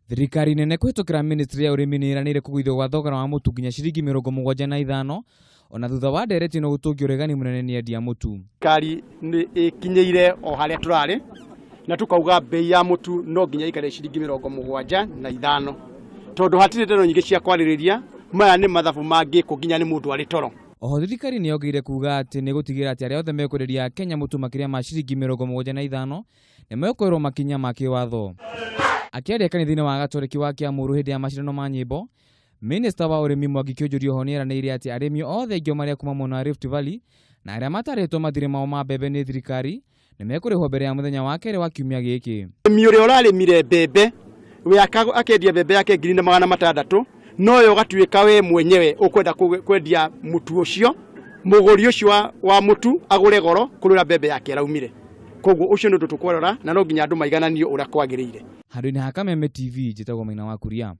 Thirikari nene kũhĩtũkĩra ministry ya ũrĩmi nĩ ĩranĩire kũgũithio gwa thogora wa mũtu nginya ciringi 75 ona thutha wa ndereti no gũtũngio ũregani mũnene nĩ endia mũtu. Thirikari nĩ ĩkinyĩire o harĩa tũrarĩ na tukauga bei ya mũtu no nginya ikare ciringi 75 tondũ hatirĩ ndero nyingĩ cia kwarĩrĩria maya nĩ mathabu mangĩ kũginya nĩ mũndũ arĩ toro. Oho thirikari nĩ yongeire kuga atĩ nĩ gũtigĩrĩra atĩ arĩa othe mekũrĩria Kenya mũtu makĩria ma ciringi 75 nĩ mekũĩrwo makinya ma kĩwatho. Akĩaria kanitha-inĩ wa Gatoreki wa Kĩamũrũ hĩndĩ ya macindano ma nyĩmbo, Minista wa ũrĩmi Mwangi Kĩũnjũri oho nĩ eranĩire atĩ arĩmi othe ingĩ marĩa kuma mwena wa Rift Valley na arĩa matarĩtwo mathirĩ mao ma mbembe nĩ thirikari nĩ mekũrĩhwo mbere ya mũthenya wa kerĩ wa kiumia gĩkĩ. Mũrĩmi ũrĩa ũrarĩmire mbembe we akendia mbembe yake 600 no yo gatuĩka we mwenyewe ũkwenda kwendia mũtu ũcio, mũgũri ũcio wa mũtu agũre goro kũrĩa mbembe yake araumire. Koguo ũcio nĩ ũndũ tũkwerora na no nginya andũ maigananio ũrĩa kwagĩrĩire. Handũ-inĩ ha Kameme TV njĩtagwo Maina wa Kuria.